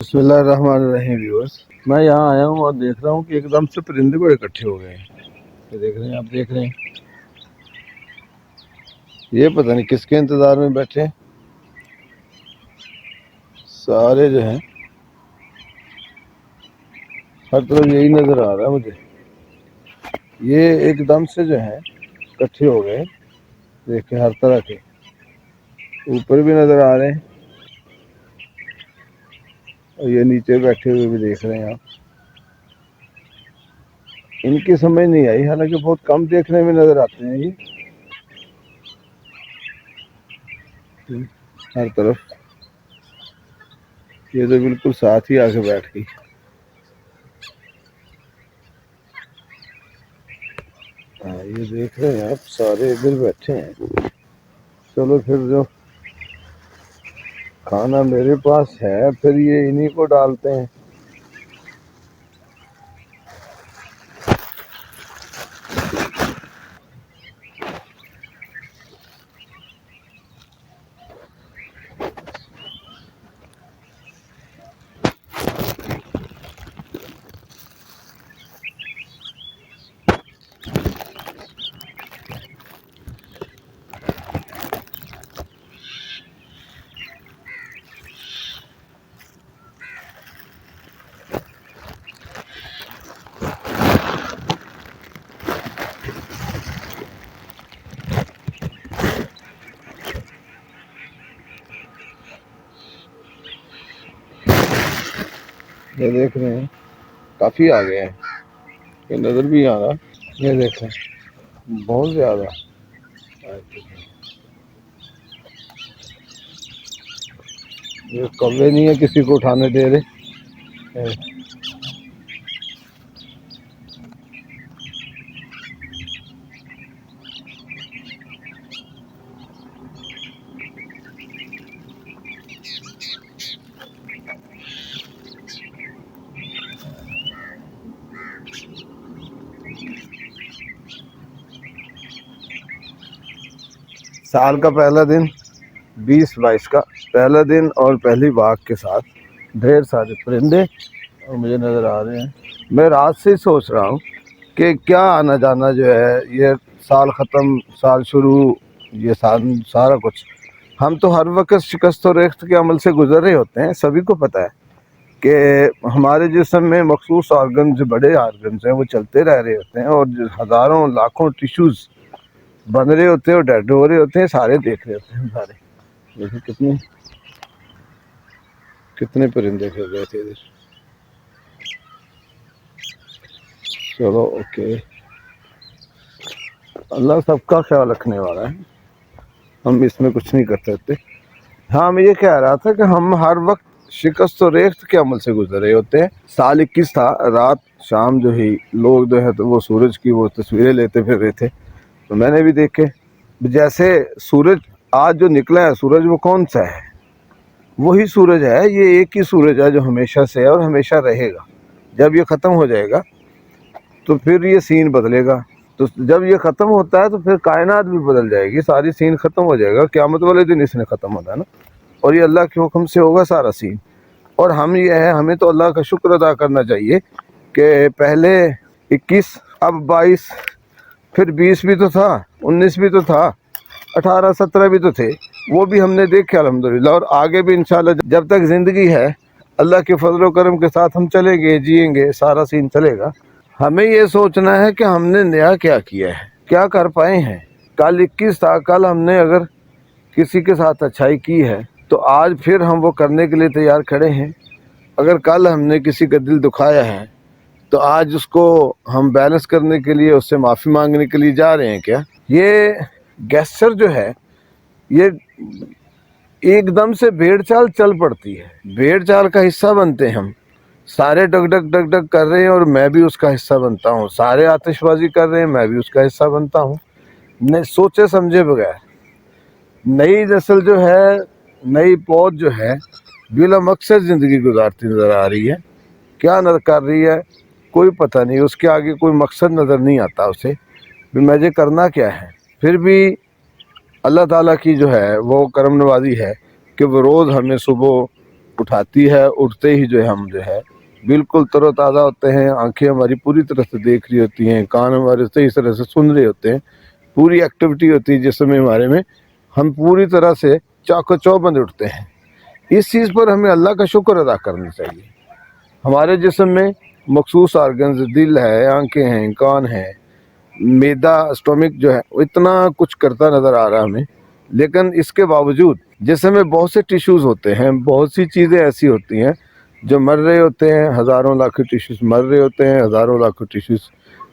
بسم اللہ الرحمن الرحیم ویورز، میں یہاں آیا ہوں اور دیکھ رہا ہوں کہ ایک دم سے پرندے بڑے اکٹھے ہو گئے ہیں۔ یہ دیکھ رہے ہیں، آپ دیکھ رہے ہیں، یہ پتہ نہیں کس کے انتظار میں بیٹھے ہیں۔ سارے جو ہیں ہر طرف یہی نظر آ رہا ہے مجھے، یہ ایک دم سے جو ہیں اکٹھے ہو گئے۔ دیکھیں ہر طرح کے اوپر بھی نظر آ رہے ہیں اور یہ نیچے بیٹھے ہوئے بھی دیکھ رہے ہیں آپ۔ ان کی سمجھ نہیں آئی، حالانکہ بہت کم دیکھنے میں نظر آتے ہیں یہ ہر طرف۔ یہ تو بالکل ساتھ ہی آ کے بیٹھ گئی۔ ہاں یہ دیکھ رہے ہیں آپ، سارے ادھر بیٹھے ہیں۔ چلو پھر جو کھانا میرے پاس ہے پھر یہ انہی کو ڈالتے ہیں۔ یہ دیکھ رہے ہیں کافی آ گئے ہیں، یہ نظر بھی آ رہا۔ یہ دیکھیں بہت زیادہ۔ یہ کوے نہیں ہے کسی کو اٹھانے دے رہے۔ سال کا پہلا دن 2022 کا پہلا دن اور پہلی واق کے ساتھ ڈھیر سارے پرندے اور مجھے نظر آ رہے ہیں۔ میں رات سے ہی سوچ رہا ہوں کہ کیا آنا جانا جو ہے، یہ سال ختم سال شروع، یہ سارا کچھ ہم تو ہر وقت شکست و ریخت کے عمل سے گزر رہے ہوتے ہیں۔ سبھی کو پتہ ہے کہ ہمارے جسم میں مخصوص آرگنز، بڑے آرگنز ہیں، وہ چلتے رہے ہوتے ہیں اور ہزاروں لاکھوں ٹیشوز بن رہے ہوتے ہیں اور ڈیڈ ہو رہے ہوتے ہیں، سارے دیکھ رہے ہوتے ہیں سارے۔ دیکھیں کتنے پرندے پھر گئے تھے ادھر۔ چلو اوکے، اللہ سب کا خیال رکھنے والا ہے، ہم اس میں کچھ نہیں کر سکتے۔ ہاں میں یہ کہہ رہا تھا کہ ہم ہر وقت شکست و ریخت کے عمل سے گزر رہے ہوتے ہیں۔ سال 21 تھا، رات شام جو ہی لوگ جو ہے تو وہ سورج کی وہ تصویریں لیتے پھر رہے تھے، تو میں نے بھی دیکھے جیسے سورج آج جو نکلا ہے، سورج وہ کون سا ہے؟ وہی سورج ہے، یہ ایک ہی سورج ہے جو ہمیشہ سے ہے اور ہمیشہ رہے گا۔ جب یہ ختم ہو جائے گا تو پھر یہ سین بدلے گا، تو جب یہ ختم ہوتا ہے تو پھر کائنات بھی بدل جائے گی، ساری سین ختم ہو جائے گا، قیامت والے دن اس نے ختم ہونا ہے نا، اور یہ اللہ کے حکم سے ہوگا سارا سین۔ اور ہم یہ ہے، ہمیں تو اللہ کا شکر ادا کرنا چاہیے کہ پہلے 21، اب 22، پھر 20 بھی تو تھا، 19 بھی تو تھا، 18 17 بھی تو تھے، وہ بھی ہم نے دیکھے الحمدللہ، اور آگے بھی انشاءاللہ جب تک زندگی ہے اللہ کے فضل و کرم کے ساتھ ہم چلیں گے، جئیں گے، سارا سین چلے گا۔ ہمیں یہ سوچنا ہے کہ ہم نے نیا کیا کیا ہے، کیا کر پائے ہیں۔ کل 21 تھا، کل ہم نے اگر کسی کے ساتھ اچھائی کی ہے تو آج پھر ہم وہ کرنے کے لیے تیار کھڑے ہیں۔ اگر کل ہم نے کسی کا دل دکھایا ہے تو آج اس کو ہم بیلنس کرنے کے لیے اس سے معافی مانگنے کے لیے جا رہے ہیں کیا؟ یہ گیسچر جو ہے، یہ ایک دم سے بھیڑ چال چل پڑتی ہے، بھیڑ چال کا حصہ بنتے ہیں ہم، سارے ڈگ ڈگ ڈگ ڈگ کر رہے ہیں اور میں بھی اس کا حصہ بنتا ہوں، سارے آتش بازی کر رہے ہیں، میں بھی اس کا حصہ بنتا ہوں، سوچے سمجھے بغیر۔ نئی نسل جو ہے، نئی پود جو ہے بلا مقصد زندگی گزارتی نظر آ رہی ہے، کیا نظر کر رہی ہے کوئی پتہ نہیں، اس کے آگے کوئی مقصد نظر نہیں آتا اسے بھی مجھے کرنا کیا ہے۔ پھر بھی اللہ تعالیٰ کی جو ہے وہ کرم نوازی ہے کہ وہ روز ہمیں صبح उठाती है, उठते ही जो है हम जो है बिल्कुल तरोताज़ा होते हैं, आंखें हमारी पूरी तरह से देख रही होती हैं, कान हमारे सही तरह से सुन रहे होते हैं, पूरी एक्टिविटी होती है जिसमें हमारे में हम पूरी तरह से चाको चौबंद उठते हैं। इस चीज़ पर हमें अल्लाह का शुक्र अदा करना चाहिए। हमारे जिस्म में मखसूस आर्गन्स, दिल है, आंखें हैं, कान है, मैदा, स्टोमिक जो है वो इतना कुछ करता नज़र आ रहा है हमें, लेकिन इसके बावजूद जिसमें में बहुत से टिश्यूज़ होते हैं, बहुत सी चीज़ें ऐसी होती हैं जो मर रहे होते हैं, हज़ारों लाखों टिश्यूज़ मर रहे होते हैं, हज़ारों लाखों टिश्यूज़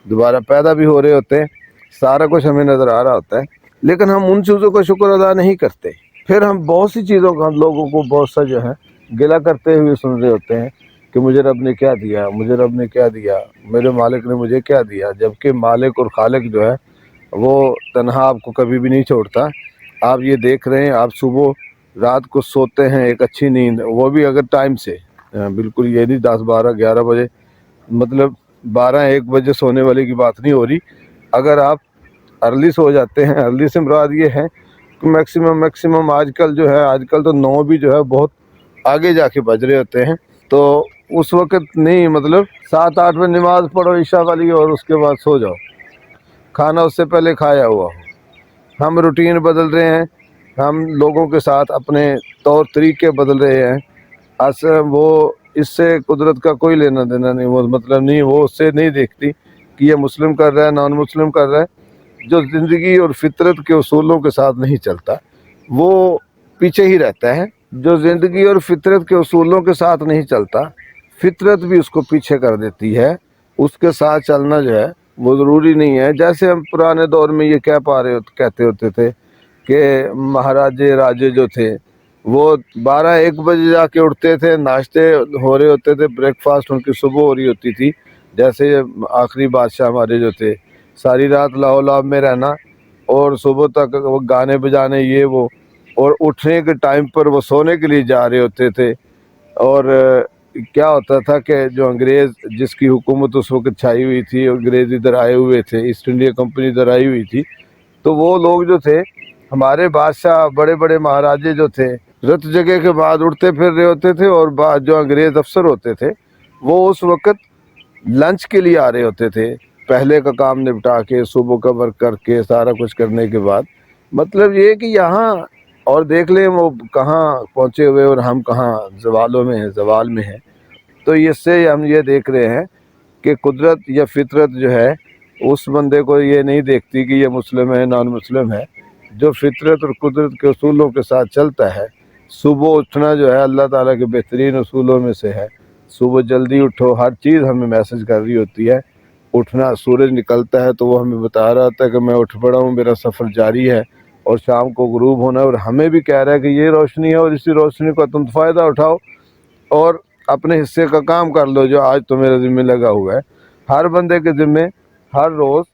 दोबारा पैदा भी हो रहे होते हैं, सारा कुछ हमें नज़र आ रहा होता है, लेकिन हम उन चीज़ों का शुक्र अदा नहीं करते। फिर हम बहुत सी चीज़ों का, हम लोगों को बहुत सा जो है गिला करते हुए सुन रहे होते हैं कि मुझे रब ने क्या दिया, मुझे रब ने क्या दिया, मेरे मालिक ने मुझे क्या दिया, जबकि मालिक और खालिक जो है वो तन्हा आपको कभी भी नहीं छोड़ता। आप ये देख रहे हैं, आप सुबह रात को सोते हैं एक अच्छी नींद, वो भी अगर टाइम से, बिल्कुल ये नहीं 10, 12, 11 बजे, मतलब 12-1 बजे सोने वाले की बात नहीं हो रही। अगर आप अर्ली सो जाते हैं, अर्ली से मुराद ये है कि मैक्सिमम आजकल जो है, आजकल तो 9 भी जो है बहुत आगे जाके बज रहे होते हैं, तो उस वक्त नहीं, मतलब 7-8 में नमाज पढ़ो ईशा वाली और उसके बाद सो जाओ, खाना उससे पहले खाया हुआ हो। हम रूटीन बदल रहे हैं, हम लोगों के साथ अपने तौर तरीके बदल रहे हैं। असल वो इससे कुदरत का कोई लेना देना नहीं, वो मतलब नहीं, वो उससे नहीं देखती कि ये मुस्लिम कर रहा है, नॉन मुस्लिम कर रहा है। जो ज़िंदगी और फितरत के उसूलों के साथ नहीं चलता वो पीछे ही रहता है। जो ज़िंदगी और फितरत के उसूलों के साथ नहीं चलता, फितरत भी उसको पीछे कर देती है। उसके साथ चलना जो है वो ज़रूरी नहीं है। जैसे हम पुराने दौर में ये कहते होते थे कि महाराजे राजे जो थे वो 12-1 बजे जाके उठते थे, नाश्ते हो रहे होते थे, ब्रेकफास्ट उनकी सुबह हो रही होती थी। जैसे आखिरी बादशाह हमारे जो थे, सारी रात लाओ लाभ में रहना और सुबह तक वो गाने बजाने ये वो, और उठने के टाइम पर वो सोने के लिए जा रहे होते थे। और क्या होता था कि जो अंग्रेज़ जिसकी हुकूमत उस वक्त छाई हुई थी, अंग्रेज़ इधर आए हुए थे, ईस्ट इंडिया कंपनी इधर आई हुई थी, तो वो लोग जो थे, हमारे बादशाह, बड़े बड़े महाराजे जो थे, रत जगह के बाद उठते फिर रहे होते थे, और बाद जो अंग्रेज़ अफसर होते थे वो उस वक्त लंच के लिए आ रहे होते थे, पहले का काम निपटा के, सुबह का वर्क करके, सारा कुछ करने के बाद। मतलब ये कि यहाँ और देख लें वो कहाँ पहुँचे हुए और हम कहाँ ज़वालों में हैं, ज़वाल में हैं। तो इससे हम ये देख रहे हैं कि कुदरत या फितरत जो है उस बंदे को ये नहीं देखती कि ये मुस्लिम है, नॉन मुस्लिम है। जो फितरत और कुदरत के उसूलों के साथ चलता है, सुबह उठना जो है अल्लाह ताला के बेहतरीन उसूलों में से है। सुबह जल्दी उठो, हर चीज़ हमें मैसेज कर रही होती है। उठना, सूरज निकलता है तो वो हमें बता रहा होता है कि मैं उठ पड़ा हूँ, मेरा सफ़र जारी है, और शाम को गुरूब होना, और हमें भी कह रहा है कि ये रोशनी है और इसी रोशनी का तुम फ़ायदा उठाओ और अपने हिस्से का काम कर लो जो आज तो मेरे ज़िम्मे लगा हुआ है। हर बंदे के ज़िम्मे हर रोज़